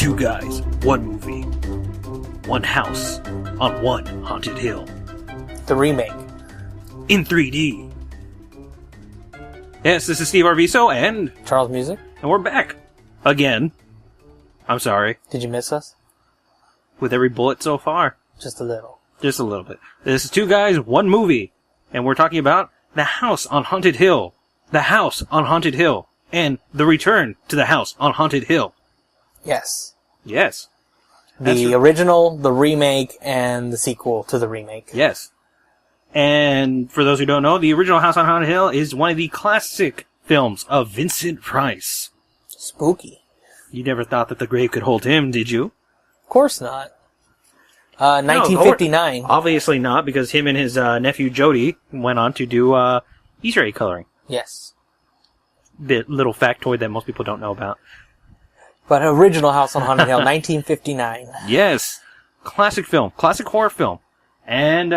Two guys, one movie, one house on one haunted hill. The remake. In 3D. Yes, this is Steve Arviso and Charles Musick. And we're back. Again. I'm sorry. Did you miss us? With every bullet so far. Just a little. Just a little bit. This is Two Guys, One Movie. And we're talking about The House on Haunted Hill. The House on Haunted Hill. And The Return to the House on Haunted Hill. Yes. Yes. The original, the remake, and the sequel to the remake. Yes. And for those who don't know, the original House on Haunted Hill is one of the classic films of Vincent Price. Spooky. You never thought that the grave could hold him, did you? Of course not. 1959. No, obviously not, because him and his nephew Jody went on to do Easter egg coloring. Yes. The little factoid that most people don't know about. But original House on Haunted Hill, 1959. Yes. Classic film. Classic horror film. And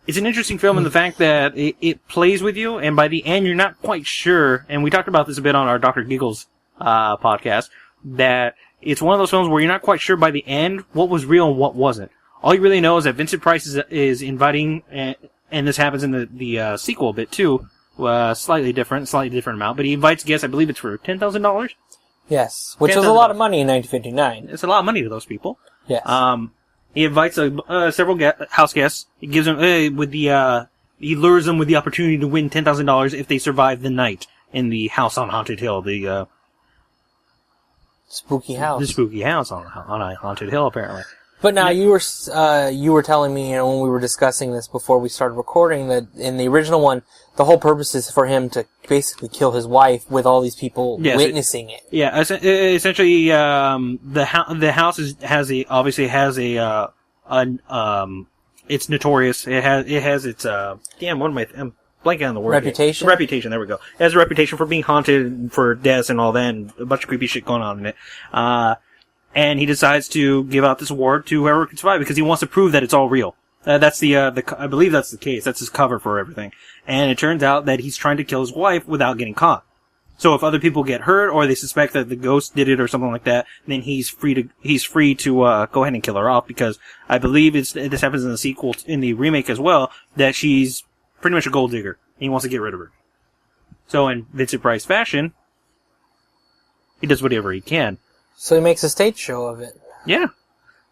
it's an interesting film in the fact that it plays with you, and by the end you're not quite sure, and we talked about this a bit on our Dr. Giggles podcast, that it's one of those films where you're not quite sure by the end what was real and what wasn't. All you really know is that Vincent Price is inviting, and this happens in the sequel a bit too, slightly different amount, but he invites guests, I believe it's for $10,000? Yes, which was a lot of money in 1959. It's a lot of money to those people. Yes. He invites several house guests. He gives them he lures them with the opportunity to win $10,000 if they survive the night in the House on Haunted Hill, the spooky house. The spooky house on a haunted hill, apparently. But now you were telling me, when we were discussing this before we started recording, that in the original one, the whole purpose is for him to basically kill his wife with all these people witnessing it. Yeah, essentially, the house obviously has it's notorious. It has its I'm blanking on the word. Reputation? Reputation, there we go. It has a reputation for being haunted, for deaths and all that, and a bunch of creepy shit going on in it. And he decides to give out this award to whoever can survive because he wants to prove that it's all real. That's I believe that's the case. That's his cover for everything. And it turns out that he's trying to kill his wife without getting caught. So if other people get hurt or they suspect that the ghost did it or something like that, then he's free to go ahead and kill her off because I believe this happens in the sequel, in the remake as well, that she's pretty much a gold digger and he wants to get rid of her. So in Vincent Price fashion, he does whatever he can. So he makes a stage show of it. Yeah.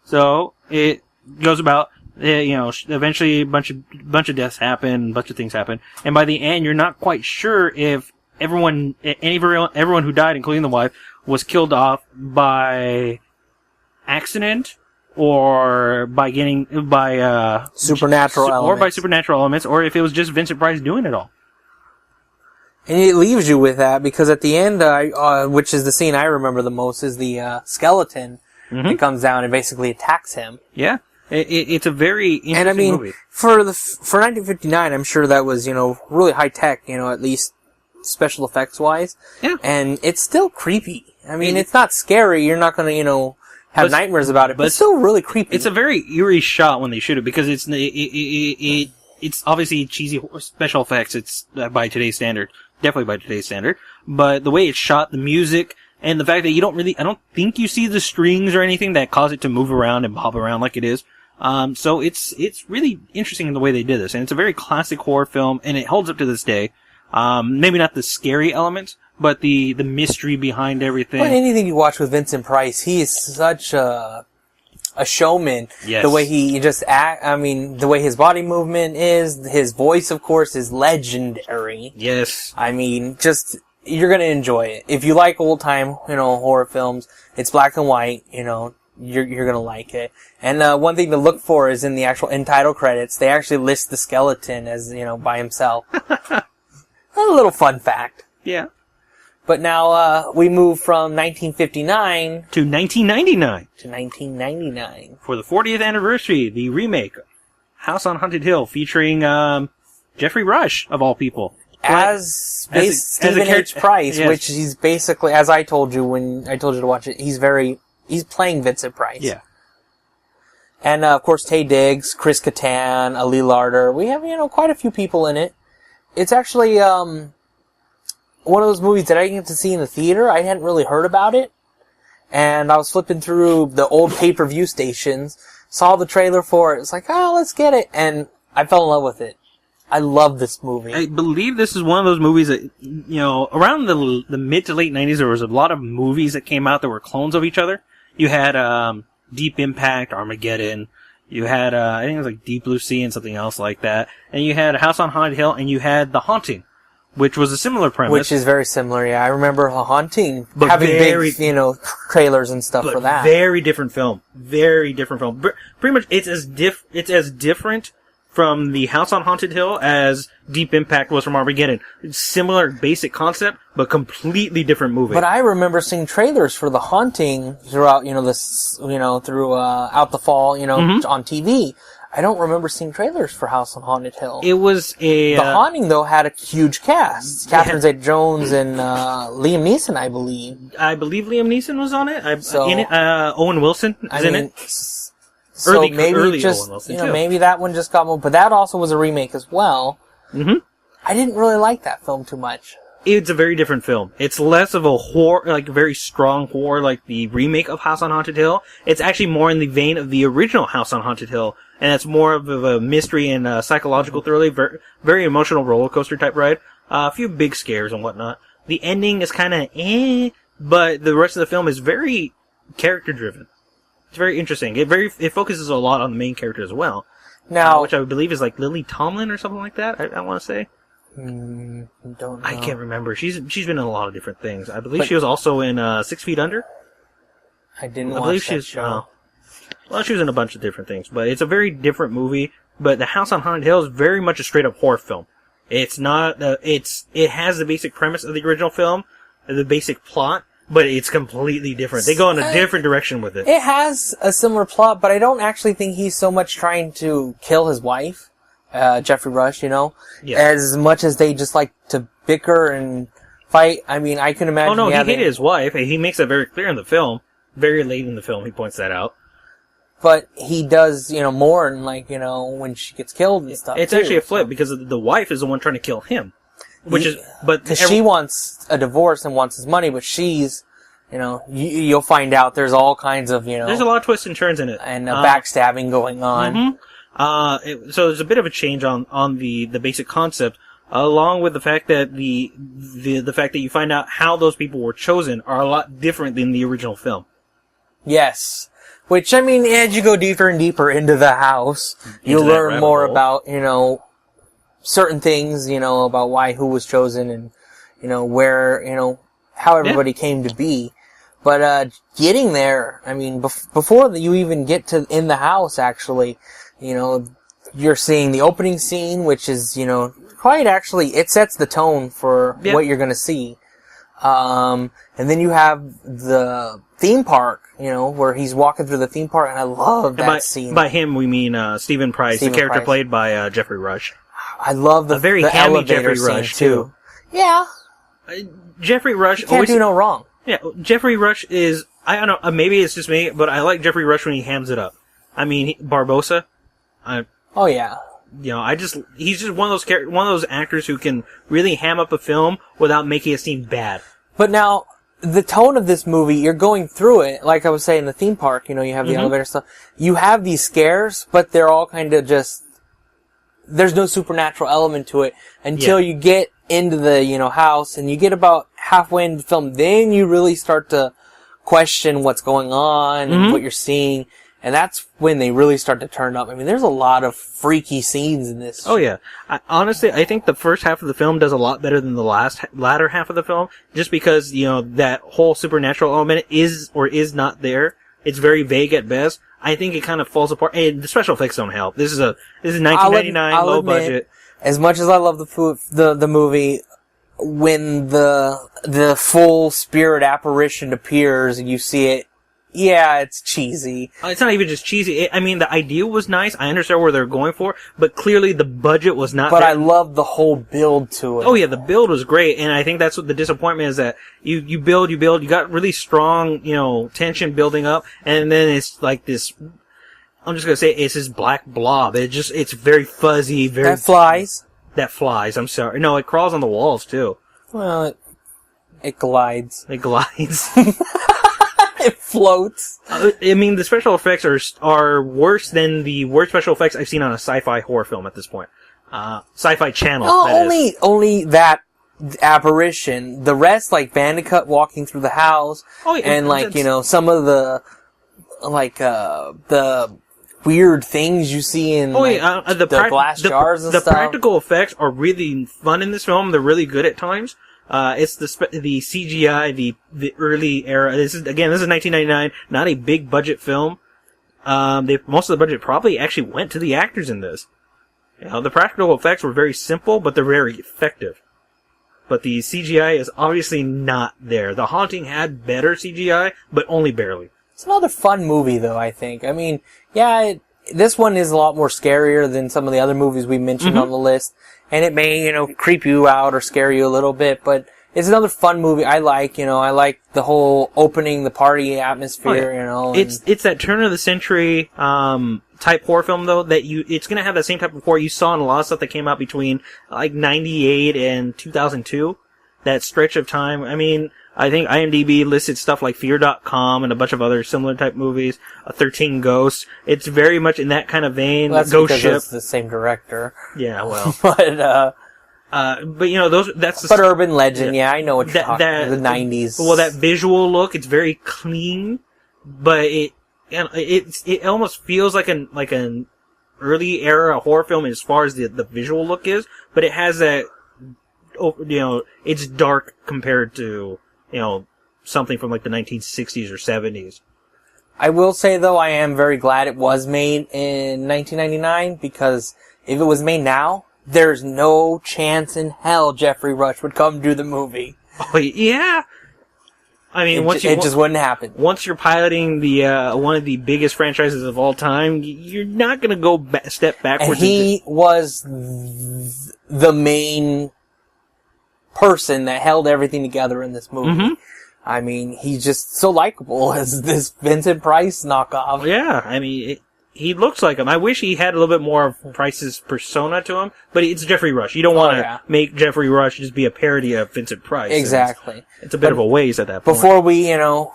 So it goes about, eventually a bunch of deaths happen, a bunch of things happen, and by the end you're not quite sure if everyone who died, including the wife, was killed off by accident or by supernatural elements, or by supernatural elements, or if it was just Vincent Price doing it all. And it leaves you with that because at the end, which is the scene I remember the most, is the skeleton that comes down and basically attacks him. Yeah, it's a very interesting movie. For 1959, I'm sure that was really high tech, at least special effects wise. Yeah, and it's still creepy. It's not scary. You're not going to have nightmares about it, but it's still really creepy. It's a very eerie shot when they shoot it because it's obviously cheesy special effects. It's by today's standard. Definitely by today's standard. But the way it's shot, the music, and the fact that I don't think you see the strings or anything that cause it to move around and bob around like it is. So it's really interesting in the way they did this. And it's a very classic horror film, and it holds up to this day. Maybe not the scary elements, but the mystery behind everything. But anything you watch with Vincent Price, he is such a showman. Yes. The way he just the way his body movement is, his voice, of course, is legendary. Yes. You're gonna enjoy it. If you like old time, horror films, it's black and white, you're gonna like it. And, one thing to look for is in the actual end title credits, they actually list the skeleton as, by himself. A little fun fact. Yeah. But now, we move from 1959 to 1999. To 1999. For the 40th anniversary, the remake, House on Haunted Hill, featuring, Jeffrey Rush, of all people. As Stephen H. Price, yes. Which he's basically, as I told you when I told you to watch it, he's playing Vincent Price. Yeah. And, of course, Taye Diggs, Chris Kattan, Ali Larter. We have, quite a few people in it. It's actually, one of those movies that I didn't get to see in the theater. I hadn't really heard about it. and I was flipping through the old pay-per-view stations, saw the trailer for it. It's like, oh, let's get it, and I fell in love with it. I love this movie. I believe this is one of those movies that, you know, around the mid to late 90s, there was a lot of movies that came out that were clones of each other. You had Deep Impact, Armageddon. You had, I think it was like Deep Blue Sea and something else like that. And you had House on Haunted Hill, and you had The Haunting, which was a similar premise. Which is very similar, yeah. I remember The Haunting having big, you know, trailers and stuff for that. Very different film. Very different film. Pretty much, it's as different from the House on Haunted Hill as Deep Impact was from Armageddon. Similar basic concept, but completely different movie. But I remember seeing trailers for The Haunting throughout, you know, out the fall, you know, on TV. I don't remember seeing trailers for House on Haunted Hill. It was a... The Haunting, though, had a huge cast. Catherine Zeta-Jones and Liam Neeson, I believe. I believe Liam Neeson was on it. Owen Wilson is in it. So early just, Owen Wilson, you know, too. maybe that one just got moved. But that also was a remake as well. Mm-hmm. I didn't really like that film too much. It's a very different film. It's less of a horror, like very strong horror, like the remake of House on Haunted Hill. It's actually more in the vein of the original House on Haunted Hill, and it's more of a mystery and psychological thriller, very, very emotional roller coaster type ride. A few big scares and whatnot. The ending is kind of but the rest of the film is very character driven. It's very interesting. It focuses a lot on the main character as well. Now, which I believe is like Lily Tomlin or something like that. I want to say. Don't know. I can't remember. She's been in a lot of different things. I believe she was also in 6 Feet Under. I didn't watch that show. Well, she was in a bunch of different things, but it's a very different movie. But The House on Haunted Hill is very much a straight up horror film. It's not. It has the basic premise of the original film, the basic plot, but it's completely different. They go in a different direction with it. It has a similar plot, but I don't actually think he's so much trying to kill his wife, Jeffrey Rush, you know? Yeah. As much as they just like to bicker and fight. I mean, I can imagine... Oh, no, he hated his wife. He makes that very clear in the film. Very late in the film, he points that out. But he does, you know, mourn, like, you know, when she gets killed and stuff, It's actually a flip, because the wife is the one trying to kill him. Because she wants a divorce and wants his money, but she's, you know, you'll find out there's all kinds of, you know... There's a lot of twists and turns in it. And backstabbing going on. Mm-hmm. So there's a bit of a change on the basic concept, along with the fact that the fact that you find out how those people were chosen are a lot different than the original film. Yes. Which, I mean, as you go deeper and deeper into the house, you learn more about, you know, certain things, you know, about who was chosen and, you know, where, you know, how everybody came to be. But, getting there, I mean, before you even get in the house, actually, you know, you're seeing the opening scene, which is, you know, quite actually, it sets the tone for what you're gonna see. And then you have the theme park, you know, where he's walking through the theme park, and I love that scene. By him, we mean, Stephen Price, the character played by, Jeffrey Rush. I love the very hammy Jeffrey Rush, too. Yeah. Jeffrey Rush can't do no wrong. Yeah, Jeffrey Rush is, I don't know, maybe it's just me, but I like Jeffrey Rush when he hams it up. I mean, Barbossa. Oh yeah. You know, he's just one of those actors who can really ham up a film without making it seem bad. But now, the tone of this movie, you're going through it, like I was saying, the theme park, you know, you have the elevator stuff. You have these scares, but they're all kind of just, there's no supernatural element to it until you get into the, you know, house, and you get about halfway into the film, then you really start to question what's going on and what you're seeing. And that's when they really start to turn up. I mean, there's a lot of freaky scenes in this. Oh yeah. Honestly, I think the first half of the film does a lot better than the latter half of the film, just because, you know, that whole supernatural element is or is not there. It's very vague at best. I think it kind of falls apart. And the special effects don't help. This is 1999, low budget. As much as I love the movie, when the full spirit apparition appears and you see it, yeah, it's cheesy. It's not even just cheesy. I mean, the idea was nice. I understand where they're going for, but clearly the budget was not. But I love the whole build to it. Oh yeah, the build was great, and I think that's what the disappointment is, that you build, you got really strong, you know, tension building up, and then it's like this. I'm just gonna say it's this black blob. It's very fuzzy, very. That flies. That flies. I'm sorry. No, it crawls on the walls too. Well, it glides. It glides. It floats. I mean, the special effects are worse than the worst special effects I've seen on a sci-fi horror film at this point. Sci-fi Channel. No, only that apparition. The rest, like Bandicoot walking through the house, and like some of the the weird things you see in the glass jars and stuff. The practical effects are really fun in this film. They're really good at times. It's the CGI, the early era. This is 1999, not a big budget film. Most of the budget probably actually went to the actors in this. The practical effects were very simple, but they're very effective. But the CGI is obviously not there. The Haunting had better CGI, but only barely. It's another fun movie, though, I think. I mean, this one is a lot more scarier than some of the other movies we mentioned on the list. And it may, creep you out or scare you a little bit, but it's another fun movie. I like the whole opening the party atmosphere, It's that turn of the century, type horror film, though, it's gonna have that same type of horror you saw in a lot of stuff that came out between, 98 and 2002. That stretch of time. I mean, I think IMDb listed stuff like Fear.com and a bunch of other similar type movies. 13 Ghosts. It's very much in that kind of vein. Well, that's Ghost because Ship. it's the same director. Yeah, well. But that's But Urban Legend, I know what you're talking about. The 90s. Well, that visual look, it's very clean, but it almost feels like an early era horror film as far as the visual look is, but it has that, it's dark compared to, something from like the 1960s or 70s. I will say, though, I am very glad it was made in 1999, because if it was made now, there's no chance in hell Jeffrey Rush would come do the movie. Oh, yeah. I mean, it just wouldn't happen. Once you're piloting the one of the biggest franchises of all time, you're not going to go step backwards. And he was the main person that held everything together in this movie. Mm-hmm. I mean, he's just so likable as this Vincent Price knockoff. Yeah, I mean, he looks like him. I wish he had a little bit more of Price's persona to him, but it's Jeffrey Rush. You don't want to make Jeffrey Rush just be a parody of Vincent Price. Exactly. It's a bit of a waste at that point. Before we,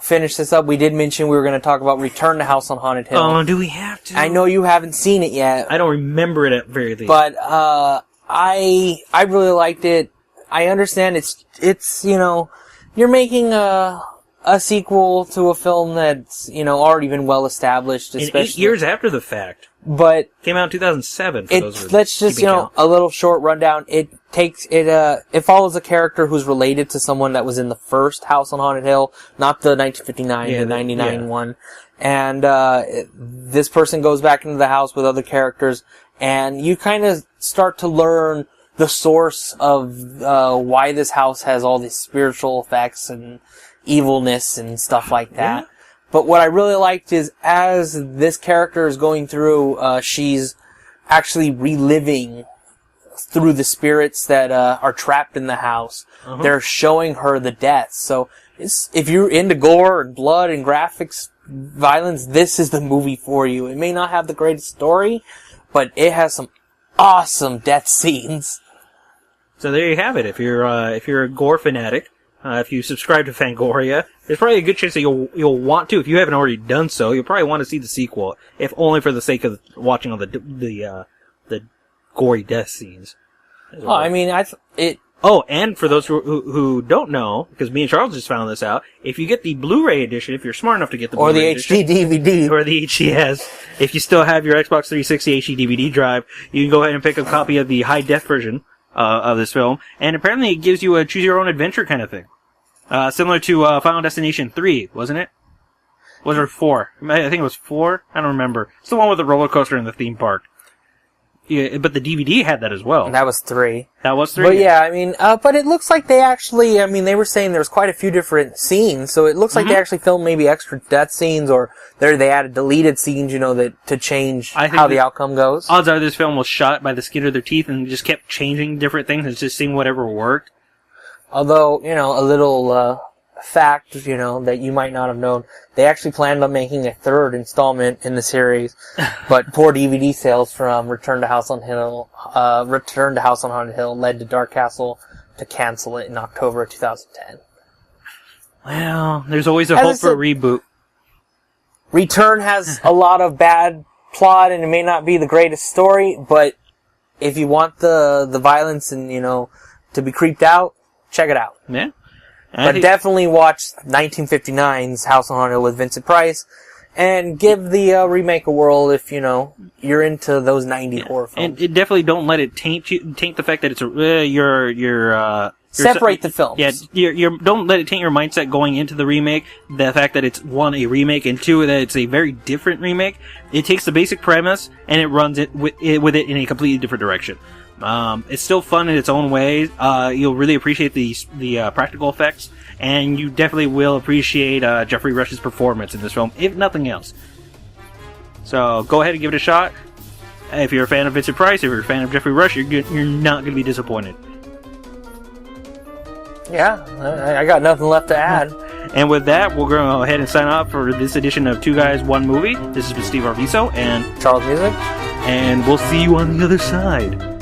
finish this up, we did mention we were going to talk about Return to House on Haunted Hill. Oh, do we have to? I know you haven't seen it yet. I don't remember it at very least. But, I really liked it. I understand it's, you're making a sequel to a film that's, already been well established, especially. And 8 years after the fact. But. Came out in 2007 for those let's just, a little short rundown. It follows a character who's related to someone that was in the first House on Haunted Hill, not the 1959, the 99 one. And, this person goes back into the house with other characters, and you kind of start to learn the source of, why this house has all these spiritual effects and evilness and stuff like that. Yeah. But what I really liked is as this character is going through, she's actually reliving through the spirits that are trapped in the house. Uh-huh. They're showing her the deaths. So if you're into gore and blood and graphics, violence, this is the movie for you. It may not have the greatest story, but it has some awesome death scenes. So there you have it. If you're a gore fanatic, if you subscribe to Fangoria, there's probably a good chance that you'll want to. If you haven't already done so, you'll probably want to see the sequel, if only for the sake of watching all the gory death scenes. Well. I mean, Oh, and for those who don't know, because me and Charles just found this out, if you get the Blu-ray edition, if you're smart enough to get the Blu-ray edition, or the HD DVD, or the HDS, if you still have your Xbox 360 HD DVD drive, you can go ahead and pick a copy of the high def version of this film, and apparently it gives you a choose your own adventure kind of thing. Similar to Final Destination 3, wasn't it? Was it 4? I think it was 4? I don't remember. It's the one with the roller coaster in the theme park. Yeah, but the DVD had that as well. And that was 3. That was 3? But yeah, I mean, but it looks like they actually, they were saying there was quite a few different scenes, so it looks like they actually filmed maybe extra death scenes, or they added deleted scenes, that to change how the outcome goes. Odds are this film was shot by the skin of their teeth and just kept changing different things and just seeing whatever worked. Although, a little, fact, that you might not have known, they actually planned on making a third installment in the series, but poor DVD sales from Return to House on Haunted Hill led to Dark Castle to cancel it in October of 2010. Well, there's always a hope for a reboot. Return has a lot of bad plot, and it may not be the greatest story, but if you want the violence and, to be creeped out, check it out. Yeah. But definitely watch 1959's House on Haunted with Vincent Price, and give the remake a whirl if, you're into those 90 horror films. And definitely don't let it taint the fact that it's separate the films. Yeah, don't let it taint your mindset going into the remake. The fact that it's one, a remake, and two, that it's a very different remake. It takes the basic premise and it runs it with it in a completely different direction. It's still fun in its own way. You'll really appreciate the practical effects, and you definitely will appreciate Jeffrey Rush's performance in this film, if nothing else. So go ahead and give it a shot. If you're a fan of Vincent Price, if you're a fan of Jeffrey Rush, you're not going to be disappointed. Yeah, I got nothing left to add. And with that, we'll go ahead and sign off for this edition of Two Guys, One Movie. This has been Steve Arviso and Charles Musick. And we'll see you on the other side.